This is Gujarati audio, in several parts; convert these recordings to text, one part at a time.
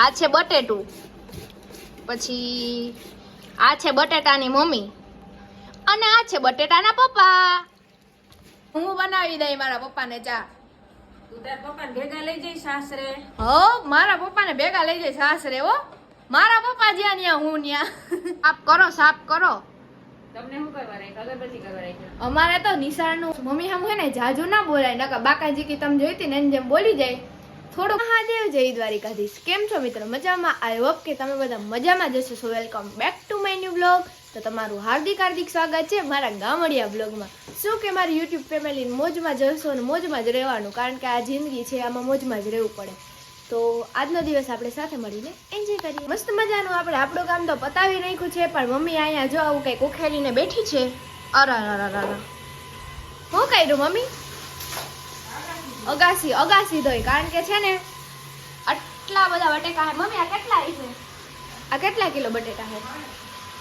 આ છે બટેટું, પછી આ છે બટેટાની મમ્મી અને આ છે બટેટાના પપ્પા. હું બનાવી દઈ મારા પપ્પાને ચા. તું તાર પપ્પાને ભેગા લઈ જઈ સાસરે. હો, મારા પપ્પાને ભેગા લઈ જઈ સાસરે. હો, મારા પપ્પા જ્યાં ન્યા હું ન્યા. સાફ કરો, સાફ કરો. તમને શું કરવા રાખ્યા? અગરબત્તી કરવા રાખ્યા? અમારે તો નિશાળનું મમ્મી સામે ને જાજુ ના બોલાય, નકા બાકાજી કે તમે જોઈતી ને એની જેમ બોલી જાય થોડું. મહાદેવ, જય દ્વારિકાધીશ. કેમ છો મિત્રો? મજામાં? આઈ હોપ કે તમે બધા મજામાં જશો. સો welcome back to my new blog. તો તમારું હાર્દિક સ્વાગત છે મારા ગામડિયા બ્લોગમાં. શું કે મારી યુટ્યુબ ફેમિલી મોજમાં જશો અને મોજમાં જ રહેવાનું, કારણ કે આ જિંદગી છે, આમાં મોજમાં જ રહેવું પડે. તો આજનો દિવસ આપણે સાથે મળીને એન્જોય કરીએ. મસ્ત મજાનું આપણે આપણું કામ તો પતાવી નાખ્યું છે, પણ મમ્મી અહીંયા જો આવું કંઈક ઉખેડીને બેઠી છે. અરા શું કર્યું મમ્મી? અગાસી ધોઈ, કારણ કે છે ને આટલા બધા બટેકા હે. મમ્મી આ કેટલા છે? આ કેટલા કિલો બટેટા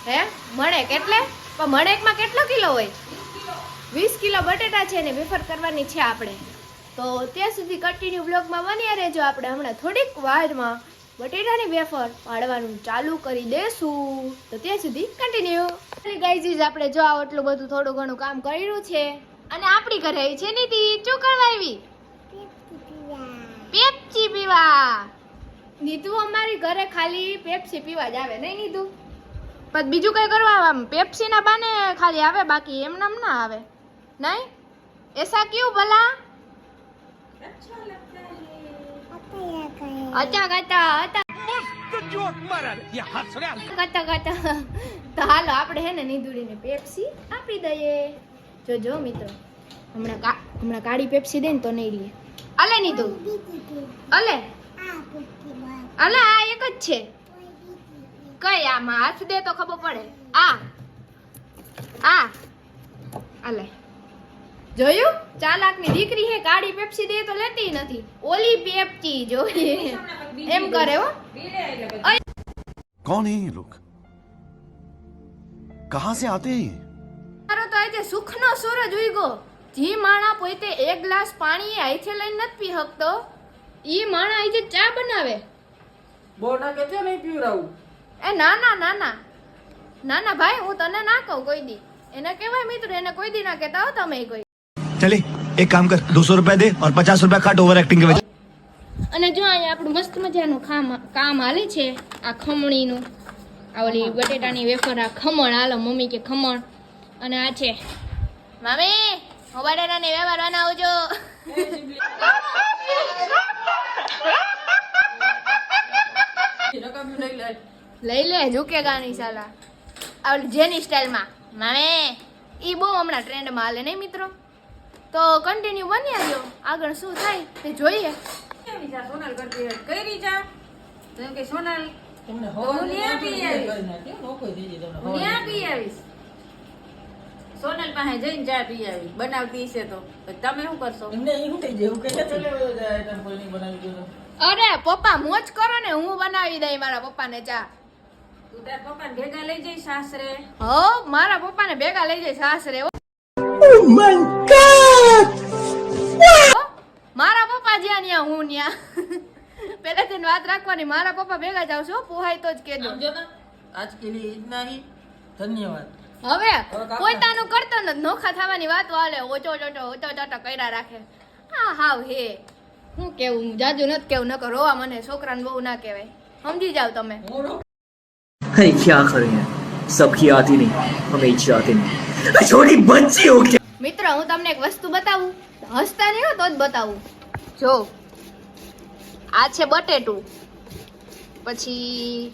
હે? મળે કેટલે? પણ મળેકમાં કેટલો કિલો હોય? 20 કિલો બટેટા છે ને વેફર કરવાની છે આપણે. તો ત્યાં સુધી કન્ટિન્યુ બ્લોગમાં બન્યા રહેજો. આપણે હમણાં થોડીક વારમાં બટેટાની વેફર પાડવાનું ચાલુ કરી દેશું. તો ત્યાં સુધી કન્ટિન્યુ. ગાઈઝ, આપણે જો આટલું બધું થોડું ઘણું કામ કર્યું છે અને આપણી ઘરે આવી છે નીતિ. શું કરવા આવી? પેપ્સી પીવા. નીતુ અમારી ઘરે ખાલી પેપ્સી પીવા જ આવે, નહીં નીતુ? પણ બીજું કઈ કરવા આમ પેપ્સી ના બાને ખાલી આવે, બાકી એમ નામ ના આવે. નહીં એસા ક્યું ભલા? તો હાલો આપણે હે ને નીધુડીને પેપ્સી આપી દઈએ. જો મિત્રો, હમણાં કાળી પેપ્સી દે ને તો નહીં લે. અલે નીધુ, અલે આ એક જ છે. કઈ આમાં હાથ દે તો ખબર પડે. અલે જોયું? ચાલાકની દીકરી હે, કાળી પેપ્સી દે તો લેતી નથી, ઓલી પેપ્સી જોઈએ એમ કરે. હો, कौन है ये लोग? कहां से आते हैं? મારો તો આજે સુખનો સૂરજ ઉગ્યો. જી માણા પોતે એક ગ્લાસ પાણી હાથે લઈને નથી પી શકતો, ઈ માણા આજે ચા બનાવે. બોના કે છે નહીં પીવરાવું. એ ના ભાઈ, હું તને ના કહું કોઈ દી. એને કહેવાય મિત્રો, એને કોઈ દી ના કહેતા હો તમે કોઈ. चले एक काम कर, 200 रुपया दे और 50 रुपया काट ओवर एक्टिंग के वजह. અને જો અહીંયા આપણું મસ્ત મજાનું કામ હાલે છે. આ ખમણીનું, આ ઓલી બટેટાની વેફર, આ ખમણ. હાલો મમ્મી કે ખમણ. અને આ છે મમ્મી, હું બટેટાની વેફર બનાવજો. લઈ લે, ઝુકેગા નહીં સાલા. આ જેની સ્ટાઇલમાં મમ્મી, ઈ બહુ હમણાં ટ્રેન્ડમાં હાલે, નહીં મિત્રો? તો કન્ટિન્યુ બન્યા રહ્યો, આગળ શું થાય તે જોઈએ. સોનલ કરતી હોય કઈ રીચા તો કે સોનલ તમને હું ન્યા પી આવીશ. સોનલ પાસે જઈને ચા પી આવી, બનાવતી છે તો તમે શું કરશો? અરે પપ્પા મોજ કરો ને, હું બનાવી દઈ મારા પપ્પાને ચા. તું તાર પપ્પાને ભેગા લઈ જઈ સાસરે. હો, મારા પપ્પાને ભેગા લઈ જાય સાસરે. મારા પપ્પા જ્યાં ન્યા હું ન્યા. પહેલેથી વાત રાખવાની, મારા પપ્પા ભેગા જ આવશો, પોહાય તો જ કેજો. આજ કે લીએ ઇતના હી, ધન્યવાદ. હવે પોતાનું કરતો નથી, નોખા થવાની વાતો હાલે. ઓચો ચોટો કર્યા રાખે. હાવ હે હું કેવું, જાજુ નથી કેવું, નકર રોવા મને. છોકરાને બહુ ના કહેવાય, સમજી જાવ તમે. अरे क्या करें, सबकी आती नहीं, हमें इच्छा आती नहीं, छोटी बच्ची हो क्या? મિત્રો, હું તમને એક વસ્તુ બતાવું, હસતા નહીં હો તો જ બતાવું. જો આ છે બટેટું, પછી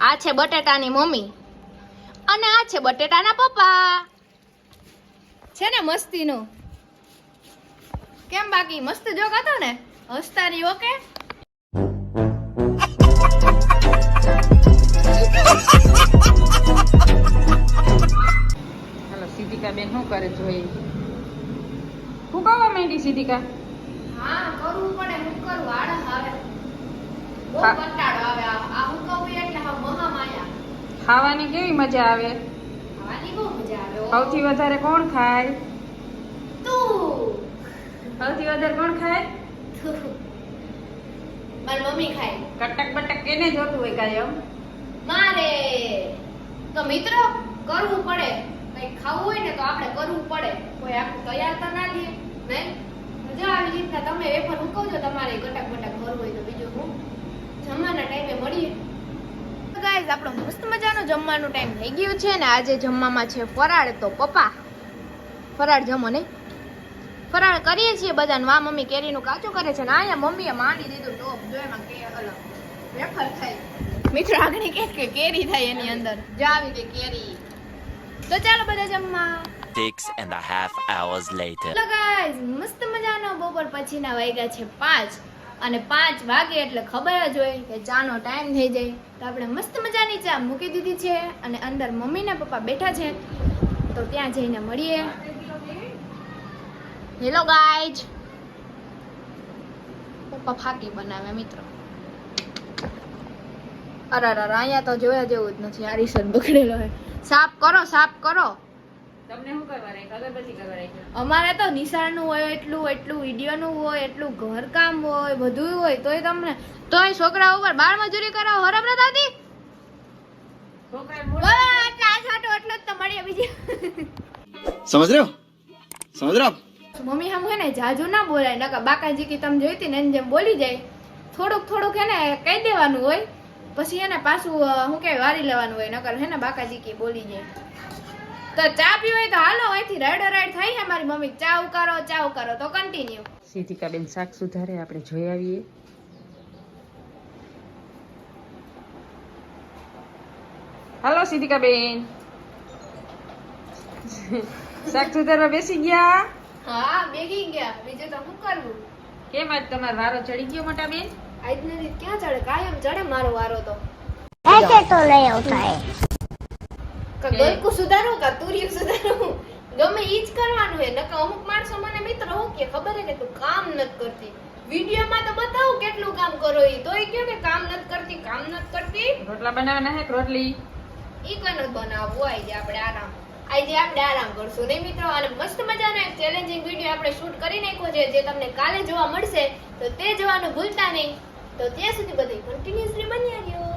આ છે બટેટાની મમ્મી અને આ છે બટેટાના પપ્પા. છે ને મસ્તીનો? કેમ બાકી મસ્ત જોક હતો ને? હસતા નહીં. ઓકે, હાલો સિદ્ધિકા બેન શું કરે જોઈ? શું ગાવા માંડી સિદ્ધિકા? હા કરવું પડે, હું કરું. આળસ આવે, બહુ કંટાળો આવે. આ હું કહું એટલે હા મહામાયા. ખાવાની કેવી મજા આવે? ખાવાની બહુ મજા આવે. સૌથી વધારે કોણ ખાય? તું. સૌથી વધારે કોણ ખાય? મારી મમ્મી ખાય. કટક બટક કેને જોતું હોય કાયમ? મારે તો મિત્રો કરવું પડે. કંઈક ખાવું હોય ને તો આપણે કરવું પડે. કોઈ આપણે તૈયાર તો ના દે નહીં. જો આવી રીતના તમે વેફર ઉકવજો, તમારે કટક બટક કરવું હોય તો બીજું હું જમવાના ટાઈમે મળીએ. ગાઈઝ આપણો મસ્ત મજાનો જમવાનો ટાઈમ થઈ ગયો છે ને આજે જમવામાં છે ફરાળ. તો પપ્પા ફરાળ જમો ને ફરાળ કરીએ છીએ બધાને. વા મમ્મી કેરીનું કાચું કરે છે ને અહીંયા મમ્મીએ માંડી દીધું ટોપ. જો એમાં કે અલગ વેફર થાય. મિત્રો આગળ કે કેરી થાય એની અંદર. જો આવી ગઈ કેરી. તો ચાલો બધા જમવા. 6.5 hours later. હેલો ગાઈઝ, મસ્ત મજાનો બપોર પછીના વાગ્યા છે 5 અને 5 વાગે એટલે ખબર જ હોય કે ચાનો ટાઈમ થઈ જાય. તો આપણે મસ્ત મજાની ચા મૂકી દીધી છે અને અંદર મમ્મી ને પપ્પા બેઠા છે. તો ત્યાં જઈને મળીએ. હેલો ગાઈઝ, પપ્પા ફાકી બનાવે મિત્રો. અરે અહીંયા તો જોયા જેવું જ નથી. આ રીસર બગડેલો છે. સાફ કરો, સાફ કરો. તમને શું કરવા રાખ્યું? અગરબત્તી કરવા રાખ્યું? અમારે તો નિશાળનું હોય એટલું વિડીયોનું હોય એટલું ઘરકામ હોય બધું હોય તોય છોકરા ઉપર બાળમજૂરી કરાવો હરમ ન થતી. છોકરા એટલો જ તો મળીએ બીજી. समझ रहे हो आप? મમ્મી હમ હે ને જાજુ ના બોલાય નકા બાકાજી કી તમે જોઈતી ને એની જેમ બોલી જાય. થોડુંક હે ને કહી દેવાનું હોય પછી એને પાછું શું કે વારી લેવાનું હોય. નકર હે ને બાકાજી કી બોલી જાય. તો ચા પીવી હોય તો હાલો અહીંથી રાઈડ થાય છે. મારી મમ્મી ચા ઉકારો તો કન્ટિન્યુ. સિદ્ધિકાબેન શાક સુધારે, આપણે જોઈ આવીએ. હાલો સિદ્ધિકાબેન, શાક સુધારવા બેસી ગયા? હા બેગી ગયા. બીજું તો શું કરવું? કેમ આજ તમારો વારો ચડી ગયો મોટા બેન? આજની રીત ક્યાં ચડે? કાયમ ચડે મારો વારો તો. ગલકું સુધારું કા તુરિયું સુધારું ગમે ઈ જ કરવાનું હે. નકર અમુક માણસો મને મિત્ર હું કે ખબર હે કે તું કામ નથી કરતી. વિડીયોમાં તો બતાવું કેટલું કામ કરો ઈ તોય કહો કે કામ નથી કરતી. રોટલા બનાવવાના હે કે રોટલી? ઈ કનો બનાવવું આજે આપણે આરામ કરશું નહીં મિત્રો. અને મસ્ત મજાનો એક ચેલેન્જિંગ વિડીયો આપણે શૂટ કરી નાખ્યો છે જે તમને કાલે જોવા મળશે. તો તે જોવાનું ભૂલતા નહીં. તો ત્યાં સુધી બધું કન્ટિન્યુઅસલી બન્યા રહ્યો.